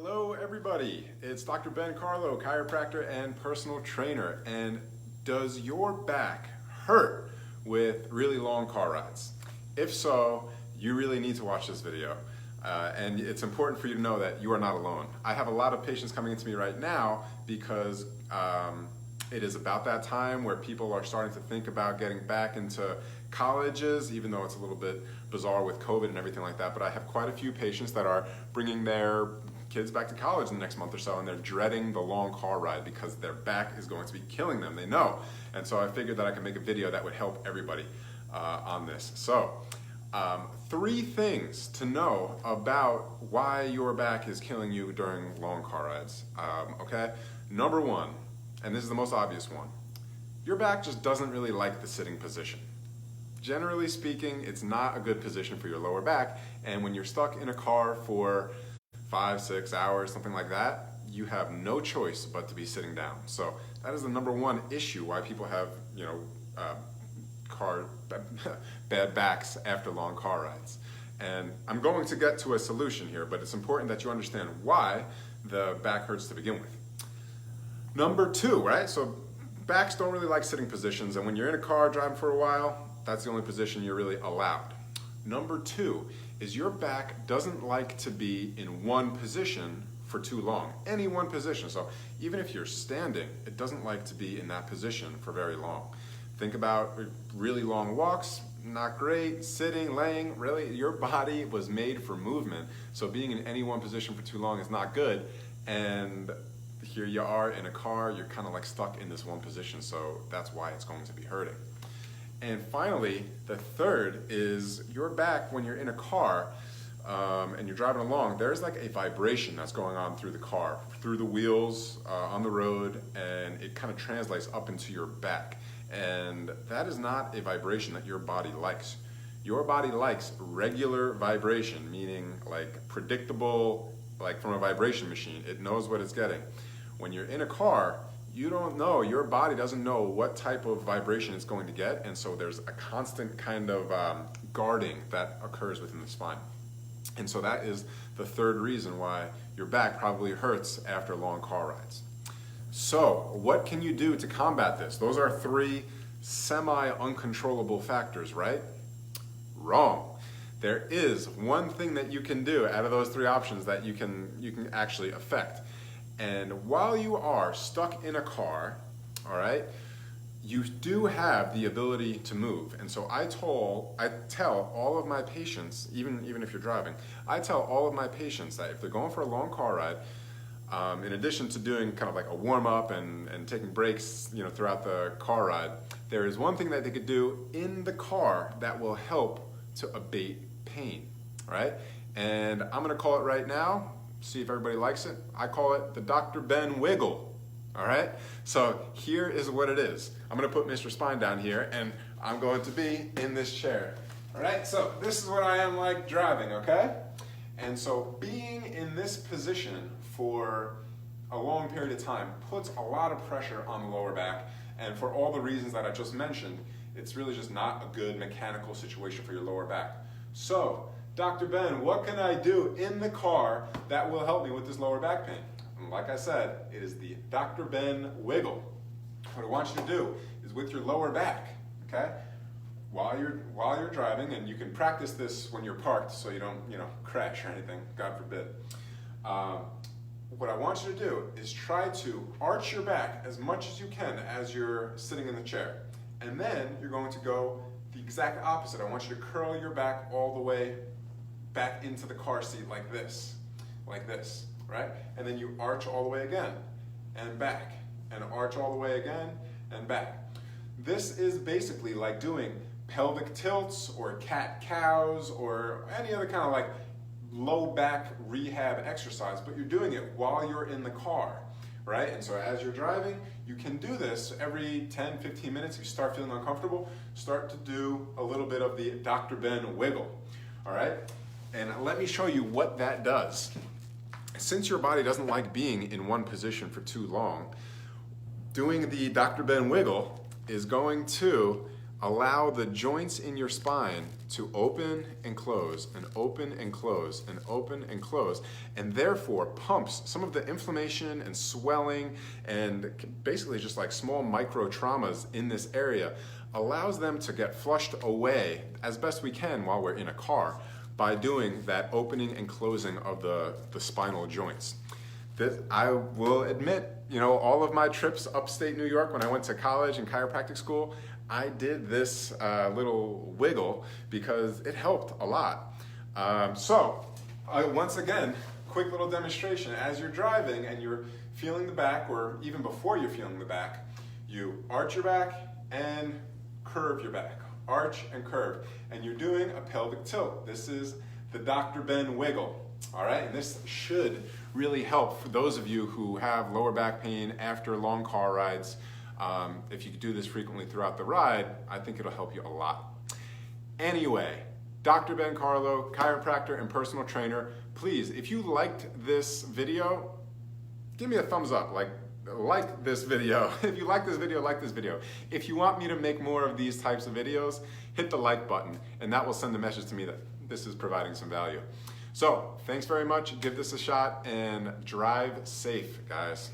Hello everybody, it's Dr. Ben Carlo, chiropractor and personal trainer. And does your back hurt with really long car rides? If so, you really need to watch this video. And it's important for you to know that you are not alone. I have a lot of patients coming into me right now because it is about that time where people are starting to think about getting back into colleges, even though it's a little bit bizarre with COVID and everything like that. But I have quite a few patients that are bringing their kids back to college in the next month or so, and they're dreading the long car ride because their back is going to be killing them, they know. And so I figured that I could make a video that would help everybody on this. So, 3 things to know about why your back is killing you during long car rides, okay? Number 1, and this is the most obvious one, your back just doesn't really like the sitting position. Generally speaking, it's not a good position for your lower back, and when you're stuck in a car for 5-6 hours, something like that, you have no choice but to be sitting down. So that is the number 1 issue why people have, bad backs after long car rides. And I'm going to get to a solution here, but it's important that you understand why the back hurts to begin with. Number 2, right? So backs don't really like sitting positions, and when you're in a car driving for a while, that's the only position you're really allowed. Number 2 is your back doesn't like to be in one position for too long, any one position. So even if you're standing, it doesn't like to be in that position for very long. Think about really long walks, not great. Sitting, laying, really, your body was made for movement. So being in any one position for too long is not good. And here you are in a car, you're kind of like stuck in this one position. So that's why it's going to be hurting. And finally, the 3rd is your back when you're in a car and you're driving along, there's like a vibration that's going on through the car, through the wheels, on the road, and it kind of translates up into your back. And that is not a vibration that your body likes. Your body likes regular vibration, meaning like predictable, like from a vibration machine. It knows what it's getting. When you're in a car, you don't know, your body doesn't know what type of vibration it's going to get, and so there's a constant kind of guarding that occurs within the spine. And so that is the 3rd reason why your back probably hurts after long car rides. So what can you do to combat this? Those are 3 semi-uncontrollable factors, right? Wrong. There is one thing that you can do out of those 3 options that you can actually affect. And while you are stuck in a car, all right, you do have the ability to move. And so I tell all of my patients, even if you're driving, I tell all of my patients that if they're going for a long car ride, in addition to doing kind of like a warm-up and taking breaks, throughout the car ride, there is one thing that they could do in the car that will help to abate pain, right? And I'm gonna call it right now, see if everybody likes it. I call it the Dr. Ben Wiggle, all right? So here is what it is. I'm gonna put Mr. Spine down here and I'm going to be in this chair, all right? So this is what I am like driving, okay? And so being in this position for a long period of time puts a lot of pressure on the lower back, and for all the reasons that I just mentioned, it's really just not a good mechanical situation for your lower back. So, Dr. Ben, what can I do in the car that will help me with this lower back pain? And like I said, it is the Dr. Ben Wiggle. What I want you to do is with your lower back, okay? While you're driving, and you can practice this when you're parked so you don't, crash or anything, God forbid. What I want you to do is try to arch your back as much as you can as you're sitting in the chair. And then you're going to go the exact opposite. I want you to curl your back all the way back into the car seat like this, right? And then you arch all the way again and back, and arch all the way again and back. This is basically like doing pelvic tilts or cat-cows or any other kind of like low back rehab exercise, but you're doing it while you're in the car, right? And so as you're driving, you can do this every 10-15 minutes. If you start feeling uncomfortable, start to do a little bit of the Dr. Ben Wiggle, all right? And let me show you what that does. Since your body doesn't like being in one position for too long, doing the Dr. Ben Wiggle is going to allow the joints in your spine to open and close and open and close and open and close, and therefore pumps some of the inflammation and swelling and basically just like small micro traumas in this area, allows them to get flushed away as best we can while we're in a car by doing that opening and closing of the spinal joints. I will admit, all of my trips upstate New York when I went to college and chiropractic school, I did this little wiggle because it helped a lot. Once again, quick little demonstration. As you're driving and you're feeling the back, or even before you're feeling the back, you arch your back and curve your back. Arch and curve. And you're doing a pelvic tilt. This is the Dr. Ben wiggle. All right, and this should really help for those of you who have lower back pain after long car rides. If you do this frequently throughout the ride, I think it'll help you a lot. Anyway, Dr. Ben Carlo, chiropractor and personal trainer. Please, if you liked this video, give me a thumbs up. Like this video. If you like this video, like this video. If you want me to make more of these types of videos, hit the like button, and that will send a message to me that this is providing some value. So, thanks very much. Give this a shot and drive safe, guys.